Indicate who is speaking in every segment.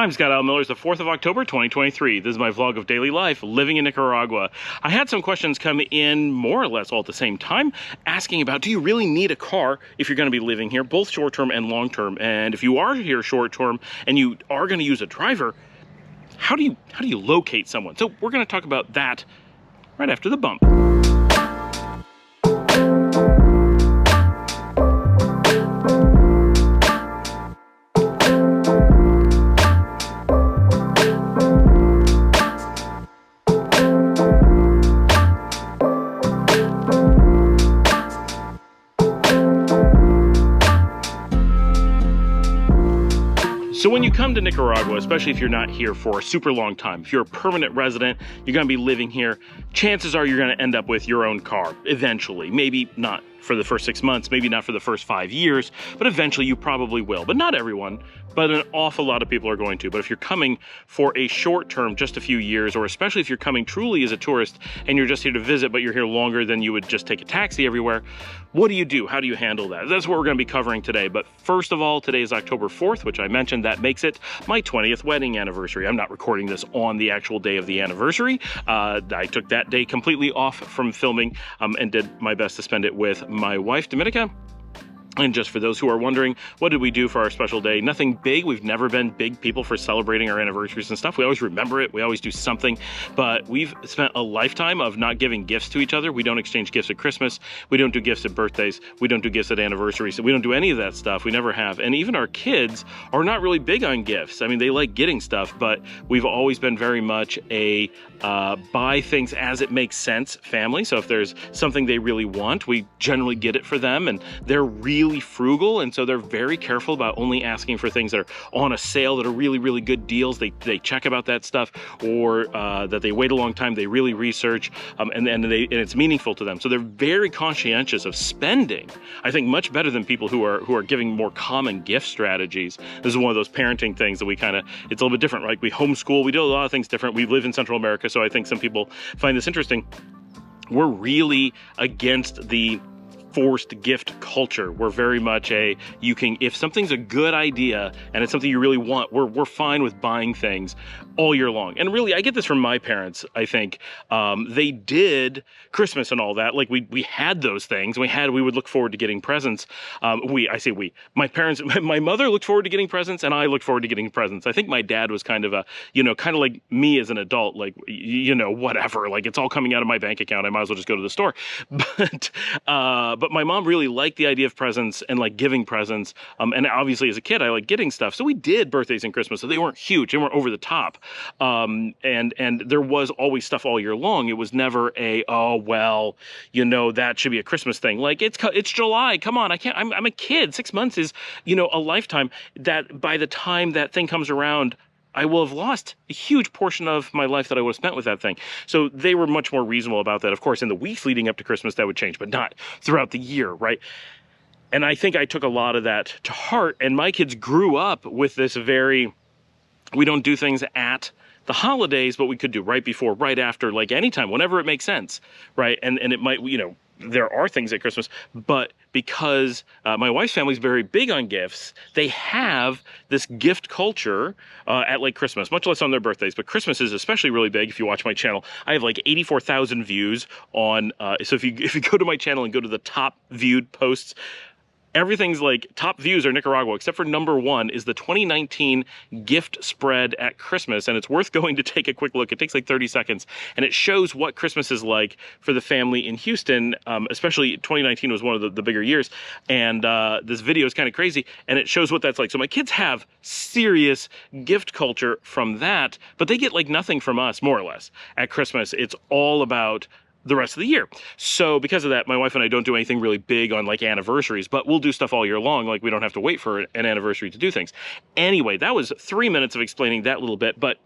Speaker 1: I'm Scott Al Miller. It's the 4th of October, 2023. This is my vlog of daily life living in Nicaragua. I had some questions come in more or less all at the same time asking about, do you really need a car if you're going to be living here, both short-term and long-term? And if you are here short-term and you are going to use a driver, how do you locate someone? So we're going to talk about that right after the bump. So when you come to Nicaragua, especially if you're not here for a super long time, if you're a permanent resident, you're going to be living here, chances are you're going to end up with your own car eventually. Maybe not for the first 6 months, maybe not for the first 5 years, but eventually you probably will. But not everyone, but an awful lot of people are going to. But if you're coming for a short term, just a few years, or especially if you're coming truly as a tourist and you're just here to visit, but you're here longer than you would just take a taxi everywhere, what do you do? How do you handle that? That's what we're going to be covering today. But first of all, today is October 4th, which I mentioned. That makes it my 20th wedding anniversary. I'm not recording this on the actual day of the anniversary. I took that day completely off from filming and did my best to spend it with my wife, Dominica. And just for those who are wondering, what did we do for our special day? Nothing big. We've never been big people for celebrating our anniversaries and stuff. We always remember it. We always do something. But we've spent a lifetime of not giving gifts to each other. We don't exchange gifts at Christmas. We don't do gifts at birthdays. We don't do gifts at anniversaries. We don't do any of that stuff. We never have. And even our kids are not really big on gifts. I mean, they like getting stuff, but we've always been very much a buy things as it makes sense family. So if there's something they really want, we generally get it for them. And they're really frugal, and so they're very careful about only asking for things that are on a sale, that are really, really good deals. They check about that stuff, or that they wait a long time, they really research, and it's meaningful to them. So they're very conscientious of spending, I think much better than people who are giving more common gift strategies. This is one of those parenting things that we it's a little bit different, right? We homeschool, we do a lot of things different. We live in Central America, so I think some people find this interesting. We're really against the forced gift culture. We're very much if something's a good idea and it's something you really want, we're fine with buying things all year long. And really, I get this from my parents, I think. They did Christmas and all that. Like we had those things. We would look forward to getting presents. My parents, my mother looked forward to getting presents and I looked forward to getting presents. I think my dad was kind of like me as an adult, like, whatever, like it's all coming out of my bank account. I might as well just go to the store. But my mom really liked the idea of presents and like giving presents. And obviously as a kid, I like getting stuff. So we did birthdays and Christmas. So they weren't huge. They weren't over the top. And there was always stuff all year long. It was never that should be a Christmas thing. Like it's July. Come on. I'm a kid. 6 months is, a lifetime. That by the time that thing comes around, I will have lost a huge portion of my life that I would have spent with that thing. So they were much more reasonable about that. Of course, in the weeks leading up to Christmas, that would change, but not throughout the year, right? And I think I took a lot of that to heart. And my kids grew up with this we don't do things at the holidays, but we could do right before, right after, like anytime, whenever it makes sense, right? And it might, there are things at Christmas, but because my wife's family is very big on gifts, they have this gift culture at like Christmas, much less on their birthdays, but Christmas is especially really big. If you watch my channel, I have like 84,000 views on, so if you go to my channel and go to the top viewed posts, everything's like top views are Nicaragua, except for number one is the 2019 gift spread at Christmas. And it's worth going to take a quick look. It takes like 30 seconds and it shows what Christmas is like for the family in Houston. Especially 2019 was one of the bigger years. And this video is kind of crazy and it shows what that's like. So my kids have serious gift culture from that, but they get like nothing from us, more or less, at Christmas. It's all about the rest of the year. So because of that, my wife and I don't do anything really big on like anniversaries, but we'll do stuff all year long. Like we don't have to wait for an anniversary to do things. Anyway, that was 3 minutes of explaining that little bit, but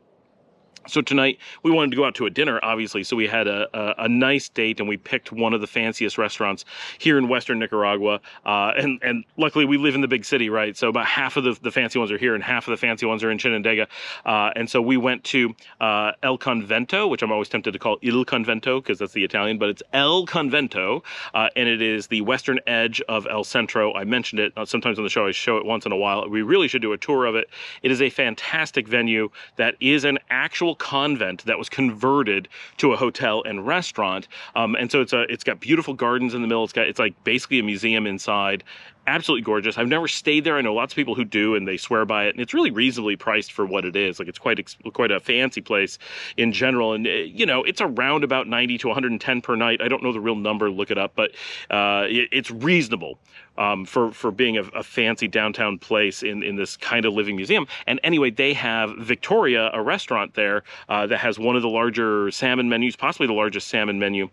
Speaker 1: So tonight we wanted to go out to a dinner, obviously. So we had a nice date, and we picked one of the fanciest restaurants here in Western Nicaragua. And luckily we live in the big city, right? So about half of the fancy ones are here, and half of the fancy ones are in Chinandega. And so we went to El Convento, which I'm always tempted to call Il Convento because that's the Italian, but it's El Convento, and it is the western edge of El Centro. I mentioned it sometimes on the show. I show it once in a while. We really should do a tour of it. It is a fantastic venue that is an actual convent that was converted to a hotel and restaurant, and so it's got beautiful gardens in the middle. It's like basically a museum inside. Absolutely gorgeous. I've never stayed there. I know lots of people who do, and they swear by it. And it's really reasonably priced for what it is. Like, it's quite a fancy place in general. And you know, it's around about 90 to 110 per night. I don't know the real number. Look it up, but it's reasonable for being a fancy downtown place in this kind of living museum. And anyway, they have Victoria, a restaurant there that has one of the larger salmon menus, possibly the largest salmon menu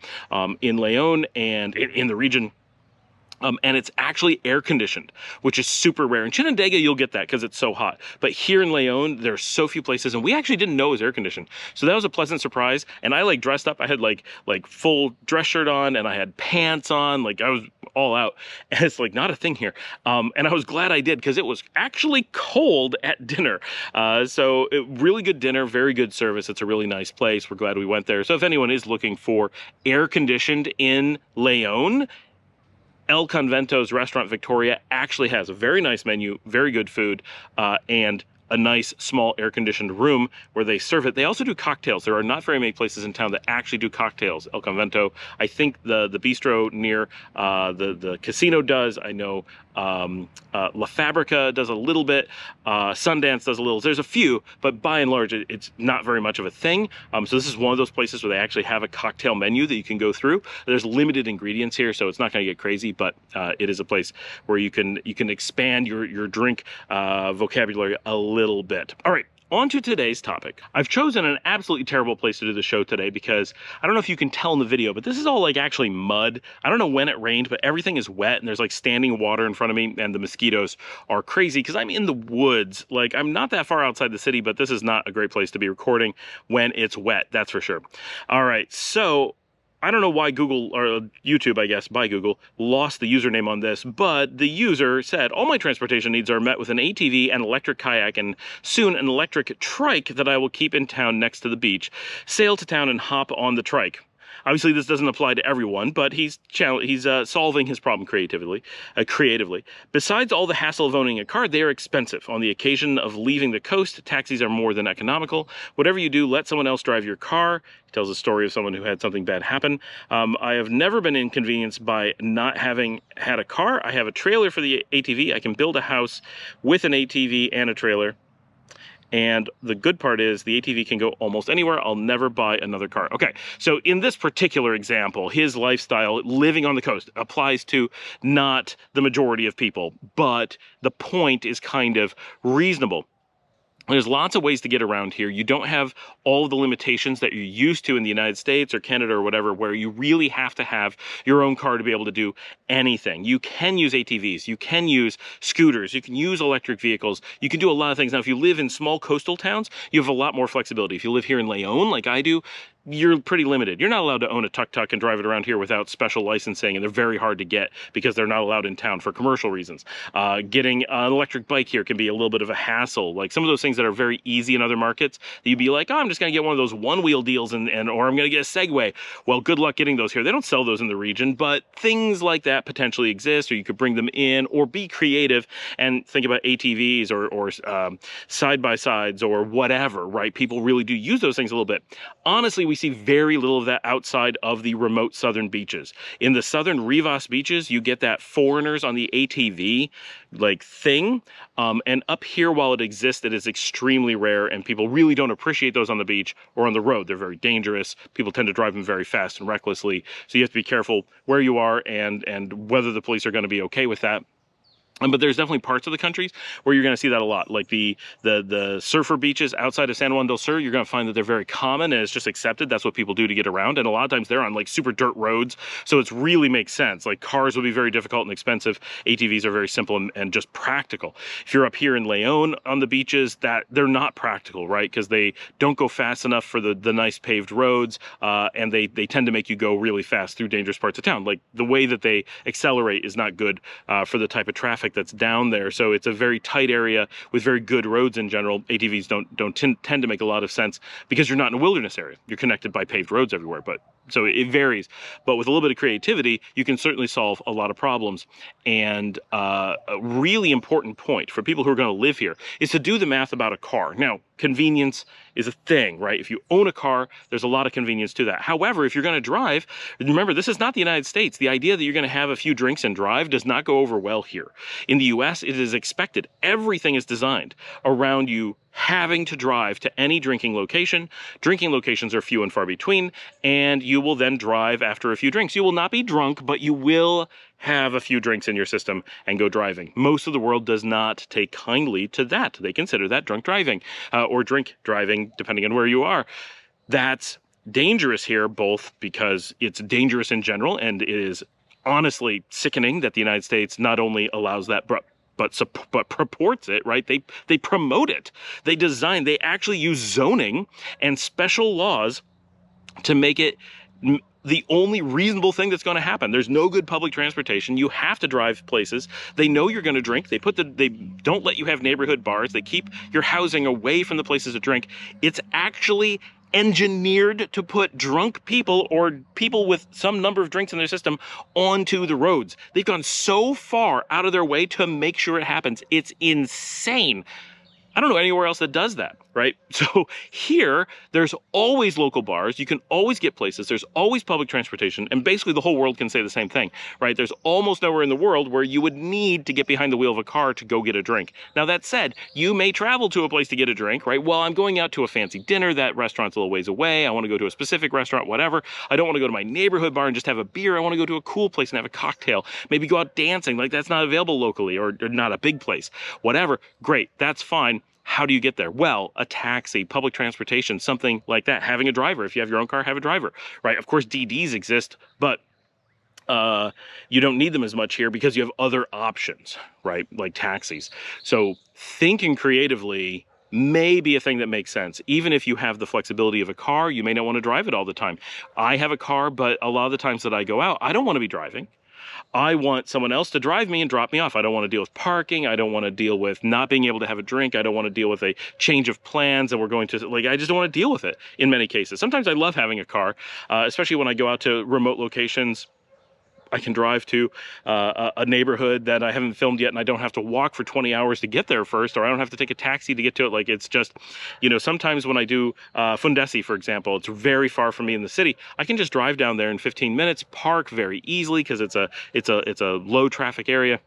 Speaker 1: in Leon and in the region. And it's actually air conditioned, which is super rare. In Chinandega, you'll get that because it's so hot. But here in Leon, there are so few places, and we actually didn't know it was air conditioned. So that was a pleasant surprise. And I like dressed up. I had like full dress shirt on, and I had pants on. Like, I was all out. And it's like not a thing here. And I was glad I did because it was actually cold at dinner. So really good dinner, very good service. It's a really nice place. We're glad we went there. So if anyone is looking for air conditioned in Leon, El Convento's Restaurant Victoria actually has a very nice menu, very good food, and a nice small air-conditioned room where they serve it. They also do cocktails. There are not very many places in town that actually do cocktails. El Convento, I think the bistro near the casino does. I know La Fabrica does a little bit. Sundance does a little. There's a few, but by and large, it's not very much of a thing. So this is one of those places where they actually have a cocktail menu that you can go through. There's limited ingredients here, so it's not going to get crazy, but it is a place where you can expand your drink vocabulary a little bit. All right. On to today's topic. I've chosen an absolutely terrible place to do the show today because I don't know if you can tell in the video, but this is all like actually mud. I don't know when it rained, but everything is wet and there's like standing water in front of me, and the mosquitoes are crazy because I'm in the woods. Like, I'm not that far outside the city, but this is not a great place to be recording when it's wet, that's for sure. All right, so I don't know why Google, or YouTube, I guess, by Google, lost the username on this, but the user said, all my transportation needs are met with an ATV, an electric kayak, and soon an electric trike that I will keep in town next to the beach. Sail to town and hop on the trike. Obviously, this doesn't apply to everyone, but he's solving his problem creatively. Besides all the hassle of owning a car, they are expensive. On the occasion of leaving the coast, taxis are more than economical. Whatever you do, let someone else drive your car. He tells a story of someone who had something bad happen. I have never been inconvenienced by not having had a car. I have a trailer for the ATV. I can build a house with an ATV and a trailer. And the good part is the ATV can go almost anywhere. I'll never buy another car. Okay, so in this particular example, his lifestyle, living on the coast, applies to not the majority of people, but the point is kind of reasonable. There's lots of ways to get around here. You don't have all of the limitations that you're used to in the United States or Canada or whatever, where you really have to have your own car to be able to do anything. You can use ATVs, you can use scooters, you can use electric vehicles, you can do a lot of things. Now, if you live in small coastal towns, you have a lot more flexibility. If you live here in Leon, like I do, you're pretty limited. You're not allowed to own a tuk-tuk and drive it around here without special licensing, and they're very hard to get because they're not allowed in town for commercial reasons. Getting an electric bike here can be a little bit of a hassle. Like some of those things that are very easy in other markets, that you'd be like, oh, I'm just going to get one of those one-wheel deals, or I'm going to get a Segway. Well, good luck getting those here. They don't sell those in the region, but things like that potentially exist, or you could bring them in, or be creative and think about ATVs or side-by-sides or whatever, right? People really do use those things a little bit. Honestly, we see very little of that outside of the remote southern beaches. In the southern Rivas beaches, you get that foreigners on the ATV like thing. And up here, while it exists, it is extremely rare, and people really don't appreciate those on the beach or on the road. They're very dangerous. People tend to drive them very fast and recklessly. So you have to be careful where you are and whether the police are going to be okay with that. But there's definitely parts of the countries where you're going to see that a lot, like the surfer beaches outside of San Juan del Sur. You're going to find that they're very common and it's just accepted. That's what people do to get around, and a lot of times they're on like super dirt roads, so it really makes sense. Like cars would be very difficult and expensive. ATVs are very simple and just practical. If you're up here in Leon on the beaches, that they're not practical, right? Because they don't go fast enough for the nice paved roads, and they tend to make you go really fast through dangerous parts of town. Like the way that they accelerate is not good for the type of traffic that's down there. So it's a very tight area with very good roads in general. ATVs don't tend to make a lot of sense because you're not in a wilderness area. You're connected by paved roads everywhere, but so it varies. But with a little bit of creativity, you can certainly solve a lot of problems. And a really important point for people who are going to live here is to do the math about a car. Now, convenience is a thing, right? If you own a car, there's a lot of convenience to that. However, if you're going to drive, remember, this is not the United States. The idea that you're going to have a few drinks and drive does not go over well here. In the US, it is expected. Everything is designed around you having to drive to any drinking location. Drinking locations are few and far between, and you will then drive after a few drinks. You will not be drunk, but you will have a few drinks in your system and go driving. Most of the world does not take kindly to that. They consider that drunk driving, or drink driving, depending on where you are. That's dangerous here, both because it's dangerous in general, and it is honestly sickening that the United States not only allows that, but purports it, right? They promote it. They actually use zoning and special laws to make it the only reasonable thing that's going to happen. There's no good public transportation. You have to drive places. They know you're going to drink. They don't let you have neighborhood bars. They keep your housing away from the places to drink. It's actually engineered to put drunk people or people with some number of drinks in their system onto the roads. They've gone so far out of their way to make sure it happens. It's insane. I don't know anywhere else that does that, right? So here, there's always local bars. You can always get places. There's always public transportation. And basically the whole world can say the same thing, right? There's almost nowhere in the world where you would need to get behind the wheel of a car to go get a drink. Now, that said, you may travel to a place to get a drink, right? Well, I'm going out to a fancy dinner. That restaurant's a little ways away. I want to go to a specific restaurant, whatever. I don't want to go to my neighborhood bar and just have a beer. I want to go to a cool place and have a cocktail. Maybe go out dancing. Like, that's not available locally, or not a big place. Whatever. Great. That's fine. How do you get there? Well, a taxi, public transportation, something like that. Having a driver. If you have your own car, have a driver, right? Of course, DDs exist, but you don't need them as much here because you have other options, right? Like taxis. So thinking creatively may be a thing that makes sense. Even if you have the flexibility of a car, you may not want to drive it all the time. I have a car, but a lot of the times that I go out, I don't want to be driving. I want someone else to drive me and drop me off. I don't want to deal with parking. I don't want to deal with not being able to have a drink. I don't want to deal with a change of plans and we're going to, like, I just don't want to deal with it in many cases. Sometimes I love having a car, especially when I go out to remote locations. I can drive to a neighborhood that I haven't filmed yet, and I don't have to walk for 20 hours to get there first, or I don't have to take a taxi to get to it. Like, it's just, sometimes when I do Fundesi, for example, it's very far from me in the city. I can just drive down there in 15 minutes, park very easily because it's a low traffic area.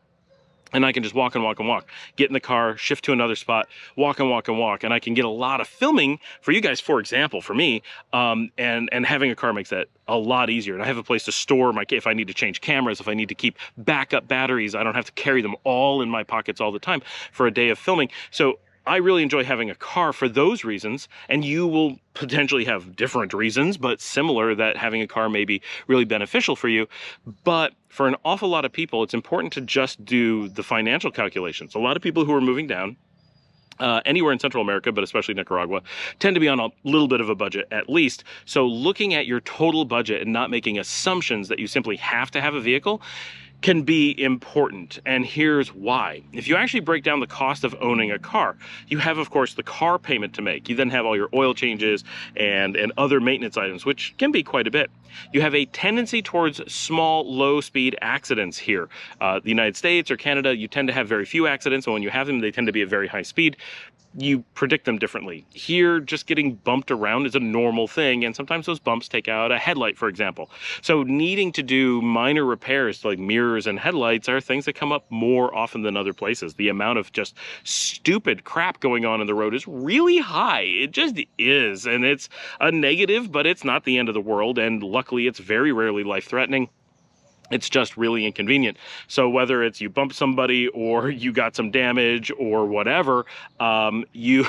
Speaker 1: And I can just walk and walk and walk, get in the car, shift to another spot, walk and walk and walk. And I can get a lot of filming for you guys, for example, for me. And having a car makes that a lot easier. And I have a place to store if I need to change cameras, if I need to keep backup batteries, I don't have to carry them all in my pockets all the time for a day of filming. So I really enjoy having a car for those reasons, and you will potentially have different reasons, but similar, that having a car may be really beneficial for you. But for an awful lot of people, it's important to just do the financial calculations. A lot of people who are moving down, anywhere in Central America, but especially Nicaragua, tend to be on a little bit of a budget at least. So looking at your total budget and not making assumptions that you simply have to have a vehicle can be important, and here's why. If you actually break down the cost of owning a car, you have, of course, the car payment to make. You then have all your oil changes and other maintenance items, which can be quite a bit. You have a tendency towards small, low-speed accidents here. The United States or Canada, you tend to have very few accidents, and when you have them, they tend to be at very high speed. You predict them differently. Here, just getting bumped around is a normal thing, and sometimes those bumps take out a headlight, for example. So needing to do minor repairs like mirrors and headlights are things that come up more often than other places. The amount of just stupid crap going on in the road is really high. It just is, and it's a negative, but it's not the end of the world, and luckily it's very rarely life-threatening. It's just really inconvenient. So whether it's you bump somebody or you got some damage or whatever, you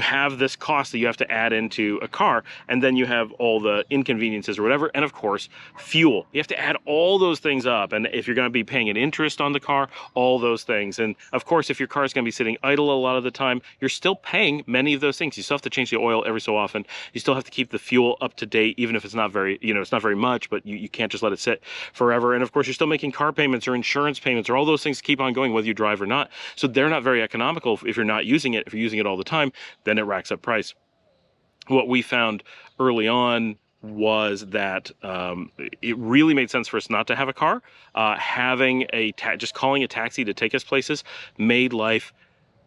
Speaker 1: have this cost that you have to add into a car, and then you have all the inconveniences or whatever, and of course fuel. You have to add all those things up, and if you're going to be paying an interest on the car, all those things. And of course, if your car is going to be sitting idle a lot of the time, you're still paying many of those things. You still have to change the oil every so often. You still have to keep the fuel up to date, even if it's not very, it's not very much, but you can't just let it sit forever. And of course, you're still making car payments or insurance payments or all those things keep on going whether you drive or not. So they're not very economical if you're not using it. If you're using it all the time, then it racks up price. What we found early on was that it really made sense for us not to have a car. Having just calling a taxi to take us places made life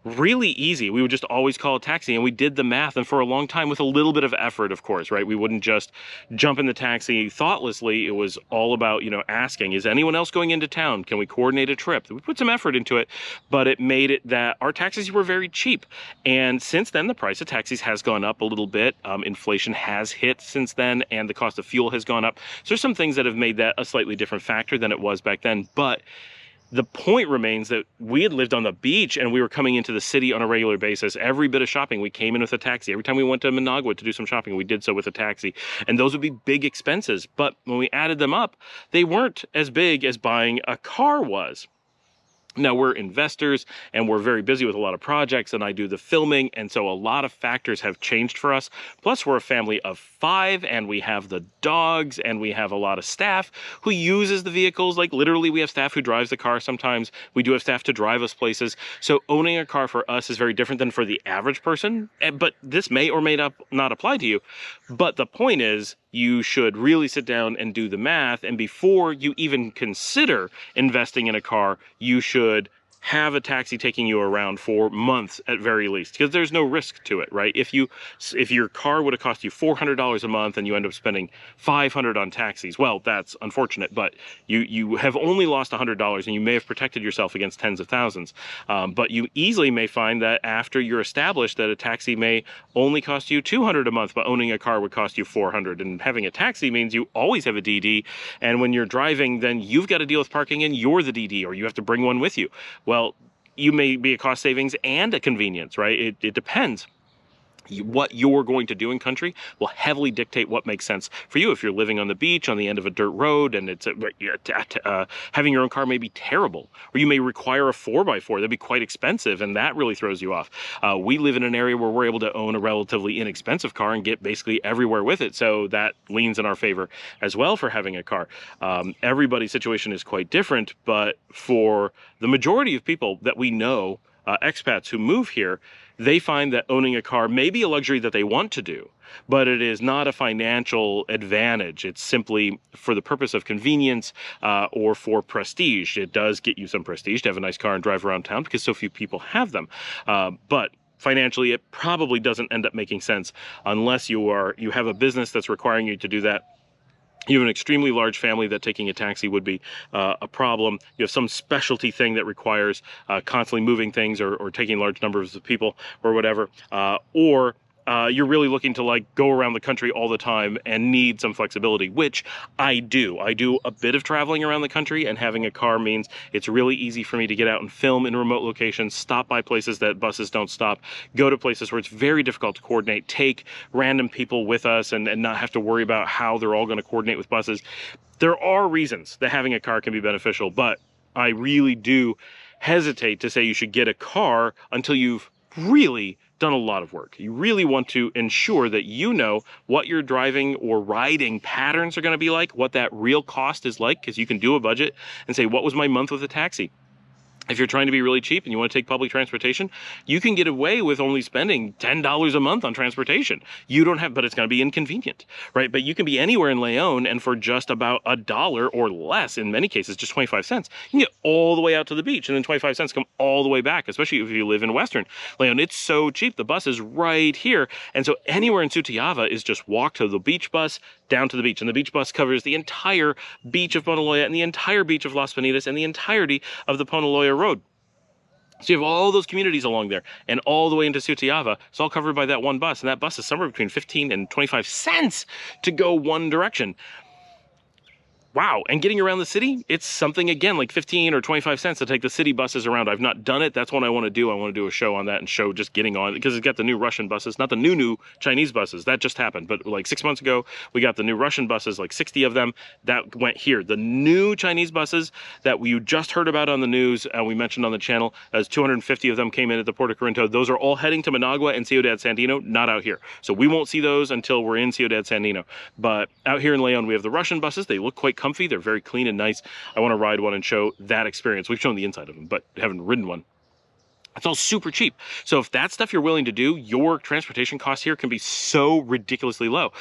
Speaker 1: really easy. We would just always call a taxi, and we did the math, and for a long time with a little bit of effort, of course, right? We wouldn't just jump in the taxi thoughtlessly. It was all about, asking, is anyone else going into town? Can we coordinate a trip? We put some effort into it, but it made it that our taxis were very cheap. And since then, the price of taxis has gone up a little bit. Inflation has hit since then, and the cost of fuel has gone up. So there's some things that have made that a slightly different factor than it was back then, but the point remains that we had lived on the beach and we were coming into the city on a regular basis. Every bit of shopping, we came in with a taxi. Every time we went to Managua to do some shopping, we did so with a taxi. And those would be big expenses. But when we added them up, they weren't as big as buying a car was. Now, we're investors and we're very busy with a lot of projects, and I do the filming, and so a lot of factors have changed for us. Plus, we're a family of 5, and we have the dogs, and we have a lot of staff who uses the vehicles. Like, literally, we have staff who drives the car sometimes. We do have staff to drive us places. So owning a car for us is very different than for the average person, but this may or may not apply to you. But the point is, you should really sit down and do the math, and before you even consider investing in a car, you should have a taxi taking you around for months at very least, because there's no risk to it, right? If your car would have cost you $400 a month and you end up spending $500 on taxis, well, that's unfortunate, but you have only lost $100 and you may have protected yourself against tens of thousands. But you easily may find that after you're established that a taxi may only cost you $200 a month, but owning a car would cost you $400. And having a taxi means you always have a DD, and when you're driving, then you've got to deal with parking and you're the DD, or you have to bring one with you. Well, you may be a cost savings and a convenience, right? It depends. What you're going to do in country will heavily dictate what makes sense for you. If you're living on the beach on the end of a dirt road and it's having your own car may be terrible, or you may require a 4x4. That'd be quite expensive, and that really throws you off. We live in an area where we're able to own a relatively inexpensive car and get basically everywhere with it, so that leans in our favor as well for having a car. Everybody's situation is quite different, but for the majority of people that we know, expats who move here, they find that owning a car may be a luxury that they want to do, but it is not a financial advantage. It's simply for the purpose of convenience or for prestige. It does get you some prestige to have a nice car and drive around town because so few people have them. But financially, it probably doesn't end up making sense unless you have a business that's requiring you to do that. You have an extremely large family that taking a taxi would be a problem. You have some specialty thing that requires constantly moving things or taking large numbers of people or whatever. Or you're really looking to go around the country all the time and need some flexibility, which I do. I do a bit of traveling around the country, and having a car means it's really easy for me to get out and film in remote locations, stop by places that buses don't stop, go to places where it's very difficult to coordinate, take random people with us and not have to worry about how they're all going to coordinate with buses. There are reasons that having a car can be beneficial, but I really do hesitate to say you should get a car until you've really done a lot of work. You really want to ensure that you know what your driving or riding patterns are going to be like, what that real cost is like, because you can do a budget and say, what was my month with a taxi? If you're trying to be really cheap and you want to take public transportation, you can get away with only spending $10 a month on transportation. You don't have, but it's going to be inconvenient, right? But you can be anywhere in Leon, and for just about $1 or less, in many cases, just 25 cents, you can get all the way out to the beach, and then 25 cents come all the way back, especially if you live in Western Leon. It's so cheap. The bus is right here. And so anywhere in Sutiava is just walk to the beach bus, down to the beach. And the beach bus covers the entire beach of Ponaloya and the entire beach of Las Penitas and the entirety of the Ponaloya Road. So you have all those communities along there and all the way into Sutiava. It's all covered by that one bus. And that bus is somewhere between 15 and 25 cents to go one direction. wow. And getting around the city, it's something, again, like 15 or 25 cents to take the city buses around. I've not done it. That's what I want to do. I want to do a show on that and show just getting on, because it's got the new Russian buses, not the new Chinese buses. That just happened. But like 6 months ago, we got the new Russian buses, like 60 of them that went here. The new Chinese buses that we just heard about on the news and we mentioned on the channel, as 250 of them came in at the Port of Corinto. Those are all heading to Managua and Ciudad Sandino, not out here. So we won't see those until we're in Ciudad Sandino. But out here in Leon, we have the Russian buses. They look quite comfy. They're very clean and nice. I want to ride one and show that experience. We've shown the inside of them, but haven't ridden one. It's all super cheap. So if that's stuff you're willing to do, your transportation costs here can be so ridiculously low.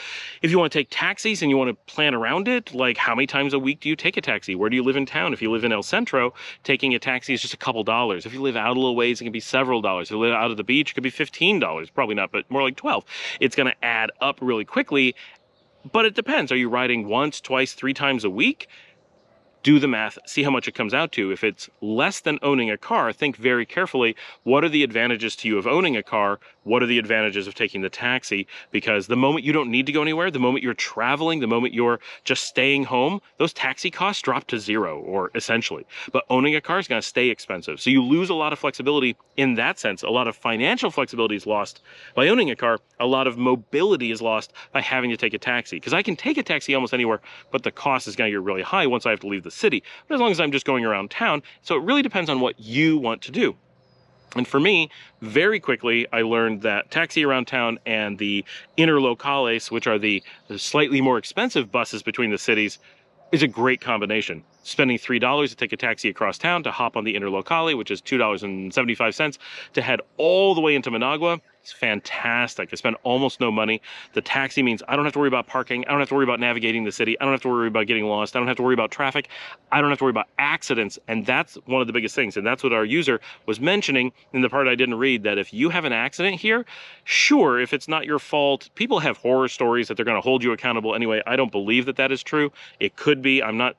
Speaker 1: If you want to take taxis and you want to plan around it, like how many times a week do you take a taxi? Where do you live in town? If you live in El Centro, taking a taxi is just a couple dollars. If you live out a little ways, it can be several dollars. If you live out of the beach, it could be $15. Probably not, but more like 12. It's going to add up really quickly, but it depends. Are you riding once, twice, 3 times a week? Do the math, see how much it comes out to. If it's less than owning a car, think very carefully, what are the advantages to you of owning a car? What are the advantages of taking the taxi? Because the moment you don't need to go anywhere, the moment you're traveling, the moment you're just staying home, those taxi costs drop to zero, or essentially. But owning a car is going to stay expensive. So you lose a lot of flexibility in that sense. A lot of financial flexibility is lost by owning a car. A lot of mobility is lost by having to take a taxi. Because I can take a taxi almost anywhere, but the cost is going to get really high once I have to leave the city. But as long as I'm just going around town, so it really depends on what you want to do. And for me, very quickly, I learned that taxi around town and the interlocales, which are the slightly more expensive buses between the cities, is a great combination. Spending $3 to take a taxi across town to hop on the interlocale, which is $2.75, to head all the way into Managua. It's fantastic. I spend almost no money. The taxi means I don't have to worry about parking. I don't have to worry about navigating the city. I don't have to worry about getting lost. I don't have to worry about traffic. I don't have to worry about accidents. And that's one of the biggest things. And that's what our user was mentioning in the part I didn't read, that if you have an accident here, sure, if it's not your fault, people have horror stories that they're going to hold you accountable anyway. I don't believe that that is true. It could be. I'm not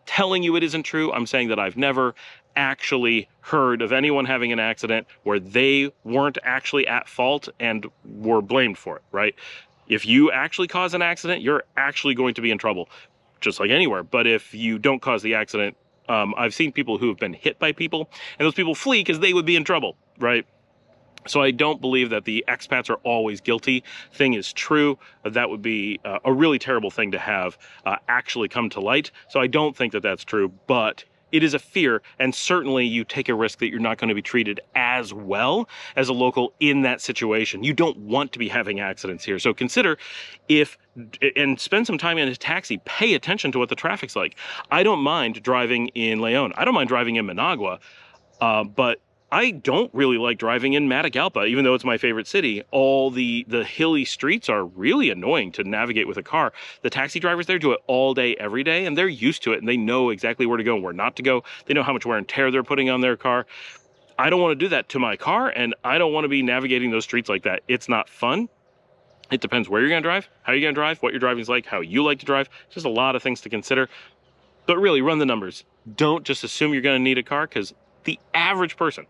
Speaker 1: telling you it isn't true. I'm saying that I've never actually heard of anyone having an accident where they weren't actually at fault and were blamed for it, right? If you actually cause an accident, you're actually going to be in trouble, just like anywhere. But if you don't cause the accident, I've seen people who have been hit by people, and those people flee because they would be in trouble, right? So I don't believe that the expats are always guilty thing is true. That would be a really terrible thing to have actually come to light. So I don't think that that's true, but it is a fear, and certainly you take a risk that you're not going to be treated as well as a local in that situation. You don't want to be having accidents here. So consider and spend some time in a taxi. Pay attention to what the traffic's like. I don't mind driving in Leon. I don't mind driving in Managua, but I don't really like driving in Matagalpa, even though it's my favorite city. All the hilly streets are really annoying to navigate with a car. The taxi drivers there do it all day, every day, and they're used to it, and they know exactly where to go and where not to go. They know how much wear and tear they're putting on their car. I don't want to do that to my car, and I don't want to be navigating those streets like that. It's not fun. It depends where you're going to drive, how you're going to drive, what your driving's like, how you like to drive. Just a lot of things to consider. But really, run the numbers. Don't just assume you're going to need a car, because the average person,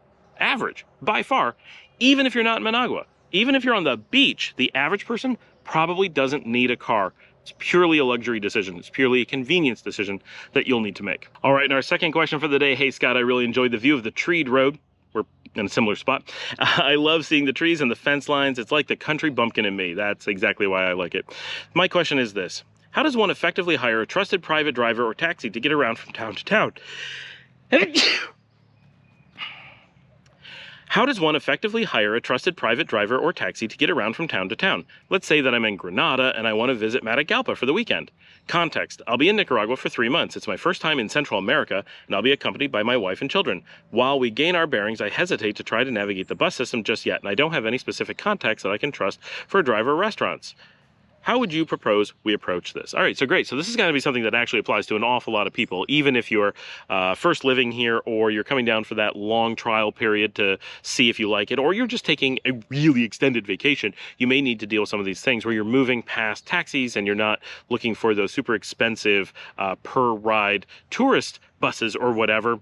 Speaker 1: by far, even if you're not in Managua, even if you're on the beach, the average person probably doesn't need a car. It's purely a luxury decision. It's purely a convenience decision that you'll need to make. All right, and our second question for the day. Hey, Scott, I really enjoyed the view of the treed road. We're in a similar spot. I love seeing the trees and the fence lines. It's like the country bumpkin in me. That's exactly why I like it. My question is this: how does one effectively hire a trusted private driver or taxi to get around from town to town? How does one effectively hire a trusted private driver or taxi to get around from town to town? Let's say that I'm in Granada and I want to visit Matagalpa for the weekend. Context: I'll be in Nicaragua for 3 months. It's my first time in Central America, and I'll be accompanied by my wife and children. While we gain our bearings, I hesitate to try to navigate the bus system just yet, and I don't have any specific contacts that I can trust for driver restaurants. How would you propose we approach this? All right, so great. So this is going to be something that actually applies to an awful lot of people, even if you're first living here, or you're coming down for that long trial period to see if you like it, or you're just taking a really extended vacation. You may need to deal with some of these things where you're moving past taxis and you're not looking for those super expensive per ride tourist buses or whatever.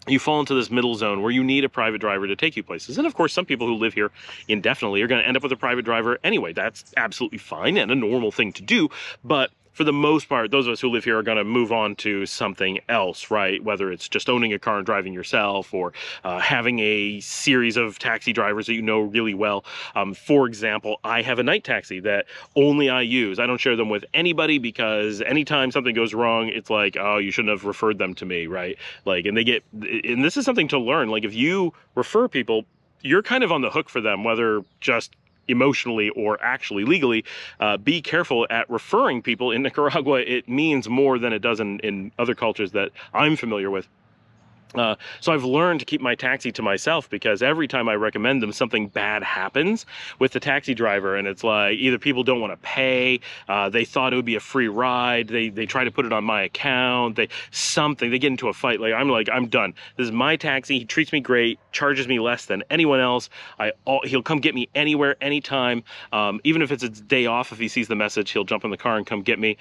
Speaker 1: You fall into this middle zone where you need a private driver to take you places. And of course, some people who live here indefinitely are going to end up with a private driver anyway. That's absolutely fine and a normal thing to do. But for the most part, those of us who live here are going to move on to something else, right? Whether it's just owning a car and driving yourself, or having a series of taxi drivers that you know really well. For example, I have a night taxi that only I use. I don't share them with anybody, because anytime something goes wrong, it's like, oh, you shouldn't have referred them to me, right? Like, and this is something to learn. Like, if you refer people, you're kind of on the hook for them, whether just emotionally or actually legally. Be careful at referring people in Nicaragua. It means more than it does in other cultures that I'm familiar with. So I've learned to keep my taxi to myself, because every time I recommend them, something bad happens with the taxi driver. And it's like, either people don't want to pay, they thought it would be a free ride, they try to put it on my account, they get into a fight. I'm done. This is my taxi. He treats me great, charges me less than anyone else. He'll come get me anywhere, anytime. Even if it's a day off, if he sees the message, he'll jump in the car and come get me.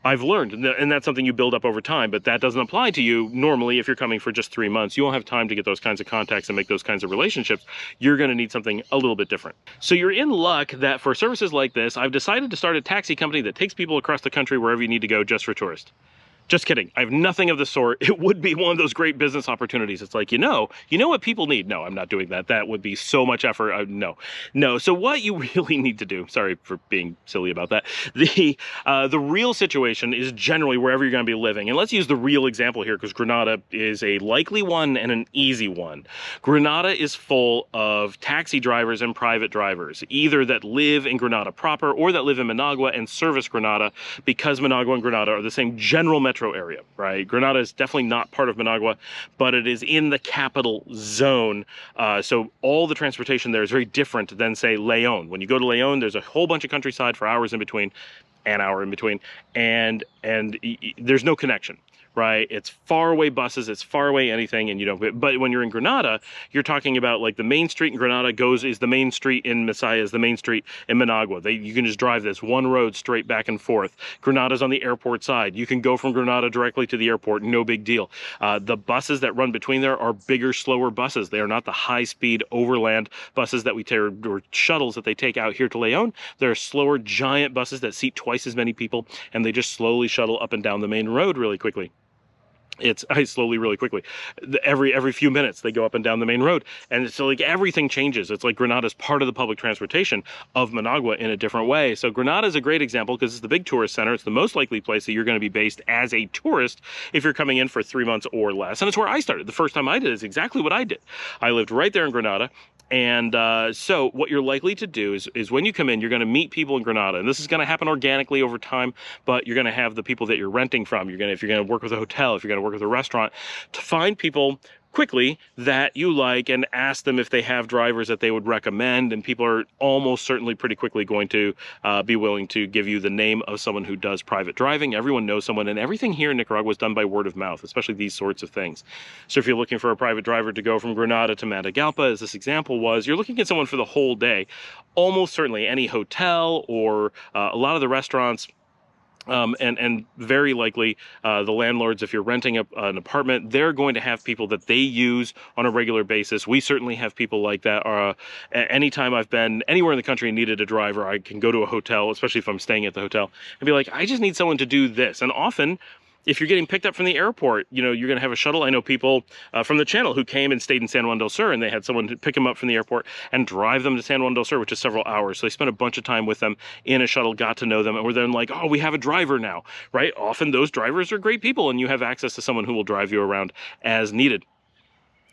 Speaker 1: I've learned, and that's something you build up over time, but that doesn't apply to you normally if you're coming for just 3 months. You won't have time to get those kinds of contacts and make those kinds of relationships. You're going to need something a little bit different. So you're in luck that for services like this, I've decided to start a taxi company that takes people across the country wherever you need to go just for tourists. Just kidding. I have nothing of the sort. It would be one of those great business opportunities. It's like, you know what people need. No, I'm not doing that. That would be so much effort. No. So what you really need to do, sorry for being silly about that. The real situation is generally wherever you're going to be living. And let's use the real example here, because Granada is a likely one and an easy one. Granada is full of taxi drivers and private drivers, either that live in Granada proper or that live in Managua and service Granada, because Managua and Granada are the same general metro area, right? Granada is definitely not part of Managua, but it is in the capital zone. So all the transportation there is very different than, say, Leon. When you go to Leon, there's a whole bunch of countryside for hours in between, an hour in between, and there's no connection. Right? It's far away buses, it's far away anything, and but when you're in Granada, you're talking about, like, the main street in Granada is the main street in Messiah, is the main street in Managua. You can just drive this one road straight back and forth. Granada's on the airport side. You can go from Granada directly to the airport, no big deal. The buses that run between there are bigger, slower buses. They are not the high-speed overland buses that we take, or shuttles that they take out here to Leon. They're slower, giant buses that seat twice as many people, and they just slowly shuttle up and down the main road really quickly. Really quickly. Every few minutes they go up and down the main road, and so, like, everything changes. It's like Granada's part of the public transportation of Managua in a different way. So Granada is a great example because it's the big tourist center. It's the most likely place that you're going to be based as a tourist if you're coming in for 3 months or less. And it's where I started. The first time I did is exactly what I did. I lived right there in Granada. And so what you're likely to do is when you come in, you're going to meet people in Granada, and this is going to happen organically over time, but you're going to have the people that you're renting from. If you're going to work with a hotel, if you're going to work with a restaurant, to find people quickly that you like and ask them if they have drivers that they would recommend. And people are almost certainly pretty quickly going to be willing to give you the name of someone who does private driving. Everyone knows someone, and everything here in Nicaragua is done by word of mouth, especially these sorts of things. So if you're looking for a private driver to go from Granada to Matagalpa, as this example was, you're looking at someone for the whole day. Almost certainly any hotel or a lot of the restaurants, and very likely the landlords, if you're renting an apartment, they're going to have people that they use on a regular basis. We certainly have people like that. Anytime I've been anywhere in the country and needed a driver, I can go to a hotel, especially if I'm staying at the hotel, and be like, I just need someone to do this. And often, if you're getting picked up from the airport, you're going to have a shuttle. I know people from the channel who came and stayed in San Juan del Sur, and they had someone to pick them up from the airport and drive them to San Juan del Sur, which is several hours. So they spent a bunch of time with them in a shuttle, got to know them, and were then like, oh, we have a driver now, right? Often those drivers are great people, and you have access to someone who will drive you around as needed.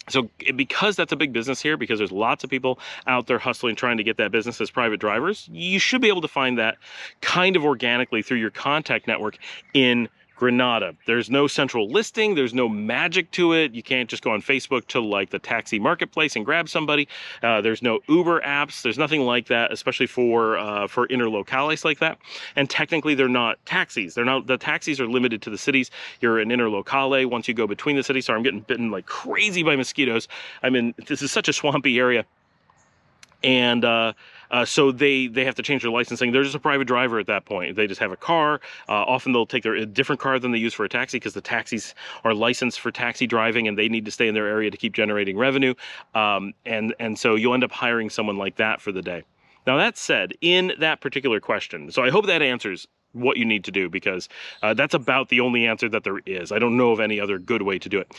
Speaker 1: So because that's a big business here, because there's lots of people out there hustling, trying to get that business as private drivers, you should be able to find that kind of organically through your contact network in Granada. There's no central listing. There's no magic to it. You can't just go on Facebook to, like, the taxi marketplace and grab somebody. There's no Uber apps. There's nothing like that, especially for interlocales like that. And technically, they're not taxis. The taxis are limited to the cities. You're an interlocale once you go between the cities. Sorry, I'm getting bitten like crazy by mosquitoes. This is such a swampy area. And so they have to change their licensing. They're just a private driver at that point. They just have a car. Often they'll take a different car than they use for a taxi, because the taxis are licensed for taxi driving and they need to stay in their area to keep generating revenue. And so you'll end up hiring someone like that for the day. Now, that said, in that particular question, so I hope that answers what you need to do, because that's about the only answer that there is. I don't know of any other good way to do it.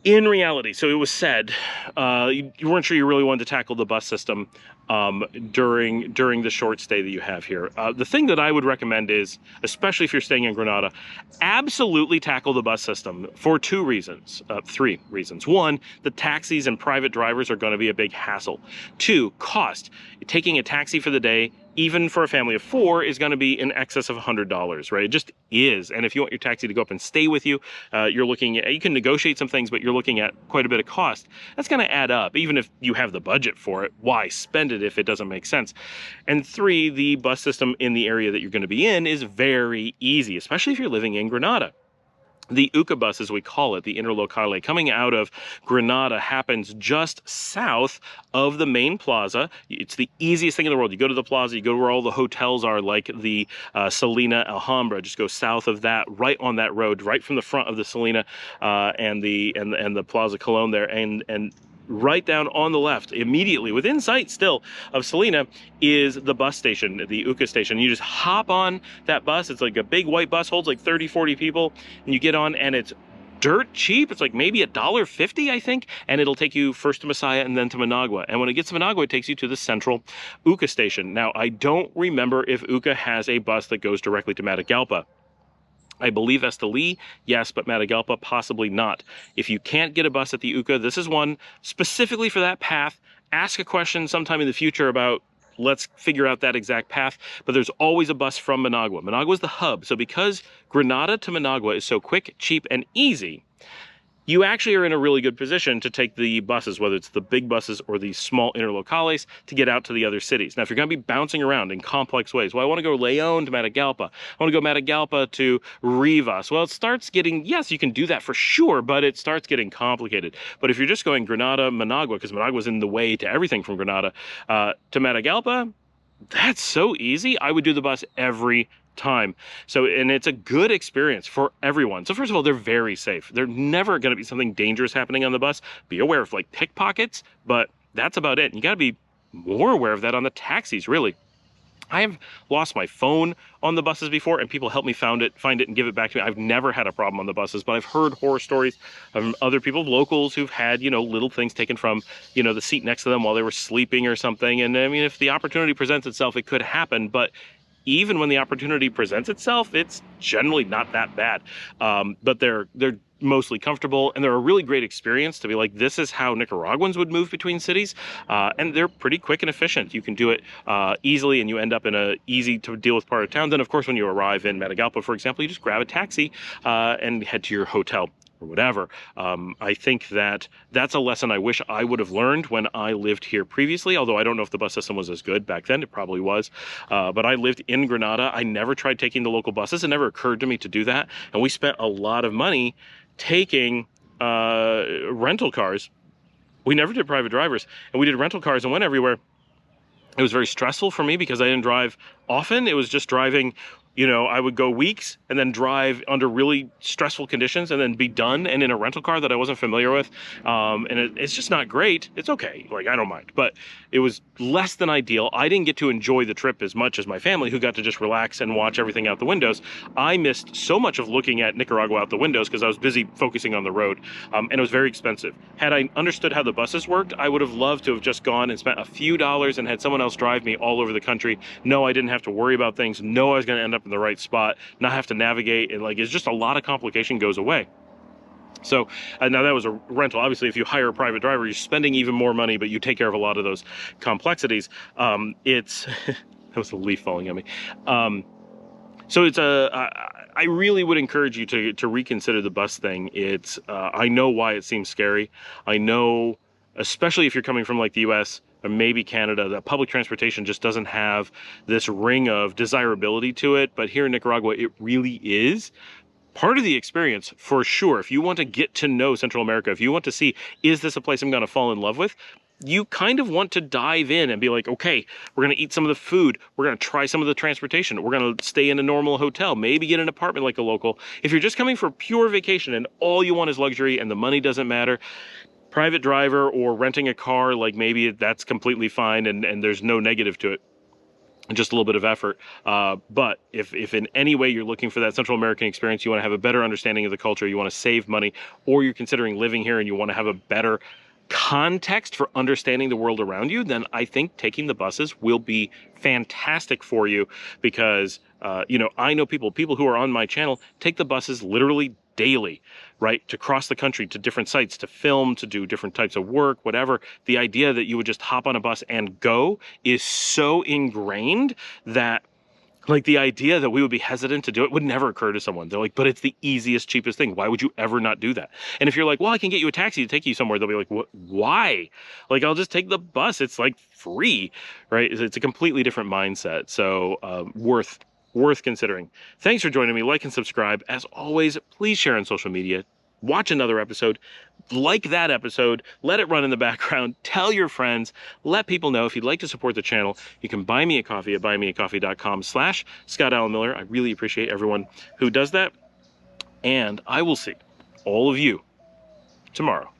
Speaker 1: In reality, so it was said, you weren't sure you really wanted to tackle the bus system during the short stay that you have here. The thing that I would recommend is, especially if you're staying in Granada, absolutely tackle the bus system for three reasons. One, the taxis and private drivers are going to be a big hassle. Two, cost. Taking a taxi for the day, even for a family of 4, is going to be in excess of $100, right? It just is. And if you want your taxi to go up and stay with you, you're looking at, you can negotiate some things, but you're looking at quite a bit of cost. That's going to add up. Even if you have the budget for it, why spend it if it doesn't make sense? And 3, the bus system in the area that you're going to be in is very easy, especially if you're living in Granada. The UCA bus, as we call it, the Interlocale, coming out of Granada, happens just south of the main plaza. It's the easiest thing in the world. You go to the plaza, you go where all the hotels are, like the Salina Alhambra. Just go south of that, right on that road, right from the front of the Salina and the Plaza Colón there, and right down on the left, immediately within sight still of Salina, is the bus station, the UCA station. You just hop on that bus. It's like a big white bus, holds like 30, 40 people, and you get on, and it's dirt cheap. It's like maybe $1.50, I think, and it'll take you first to Masaya and then to Managua. And when it gets to Managua, it takes you to the central UCA station. Now, I don't remember if UCA has a bus that goes directly to Matagalpa. I believe Esteli, yes, but Matagalpa, possibly not. If you can't get a bus at the UCA, this is one specifically for that path. Ask a question sometime in the future about, let's figure out that exact path, but there's always a bus from Managua. Managua is the hub, so because Granada to Managua is so quick, cheap, and easy, you actually are in a really good position to take the buses, whether it's the big buses or the small interlocales, to get out to the other cities. Now, if you're going to be bouncing around in complex ways, well, I want to go León to Matagalpa. I want to go Matagalpa to Rivas. Well, it starts getting, yes, you can do that for sure, but it starts getting complicated. But if you're just going Granada, Managua, because Managua's in the way to everything from Granada, to Matagalpa, that's so easy. I would do the bus every time. So, and it's a good experience for everyone. So first of all, they're very safe. There's never going to be something dangerous happening on the bus. Be aware of like pickpockets, but that's about it. And you got to be more aware of that on the taxis, really. I have lost my phone on the buses before, and people help me find it and give it back to me. I've never had a problem on the buses, but I've heard horror stories from other people, locals, who've had, little things taken from, the seat next to them while they were sleeping or something. And I mean, if the opportunity presents itself, it could happen, but even when the opportunity presents itself, it's generally not that bad. But they're mostly comfortable, and they're a really great experience to be like, this is how Nicaraguans would move between cities. And they're pretty quick and efficient. You can do it easily, and you end up in a easy to deal with part of town. Then, of course, when you arrive in Matagalpa, for example, you just grab a taxi and head to your hotel or whatever. I think that's a lesson I wish I would have learned when I lived here previously, although I don't know if the bus system was as good back then. It probably was. But I lived in Granada. I never tried taking the local buses. It never occurred to me to do that. And we spent a lot of money taking rental cars. We never did private drivers, and we did rental cars and went everywhere. It was very stressful for me because I didn't drive often. It was just driving, I would go weeks and then drive under really stressful conditions and then be done, and in a rental car that I wasn't familiar with. And it's just not great. It's okay. Like, I don't mind, but it was less than ideal. I didn't get to enjoy the trip as much as my family, who got to just relax and watch everything out the windows. I missed so much of looking at Nicaragua out the windows because I was busy focusing on the road. And it was very expensive. Had I understood how the buses worked, I would have loved to have just gone and spent a few dollars and had someone else drive me all over the country. No, I didn't have to worry about things. No, I was going to end up in the right spot, not have to navigate, and it's just a lot of complication goes away. So now that was a rental. Obviously, if you hire a private driver, you're spending even more money, but you take care of a lot of those complexities. That was a leaf falling at me. So I really would encourage you to reconsider the bus thing. I know why it seems scary. I know, especially if you're coming from like the US or maybe Canada, that public transportation just doesn't have this ring of desirability to it. But here in Nicaragua, it really is part of the experience for sure. If you want to get to know Central America, if you want to see, is this a place I'm going to fall in love with? You kind of want to dive in and be like, okay, we're going to eat some of the food. We're going to try some of the transportation. We're going to stay in a normal hotel, maybe get an apartment like a local. If you're just coming for pure vacation and all you want is luxury and the money doesn't matter, private driver or renting a car, like maybe that's completely fine and there's no negative to it. just a little bit of effort. But if in any way you're looking for that Central American experience, you want to have a better understanding of the culture, you want to save money, or you're considering living here and you want to have a better context for understanding the world around you, then I think taking the buses will be fantastic for you because, you know, I know people who are on my channel take the buses literally daily, right? To cross the country to different sites, to film, to do different types of work, whatever. The idea that you would just hop on a bus and go is so ingrained that like the idea that we would be hesitant to do it would never occur to someone. They're like, but it's the easiest, cheapest thing. Why would you ever not do that? And if you're like, well, I can get you a taxi to take you somewhere, they'll be like, what? Why? Like, I'll just take the bus. It's like free, right? It's a completely different mindset. So worth considering. Thanks for joining me. Like and subscribe. As always, please share on social media. Watch another episode. Like that episode, let it run in the background, tell your friends, let people know. If you'd like to support the channel, you can buy me a coffee at buymeacoffee.com/Scott Allen Miller. I really appreciate everyone who does that. And I will see all of you tomorrow.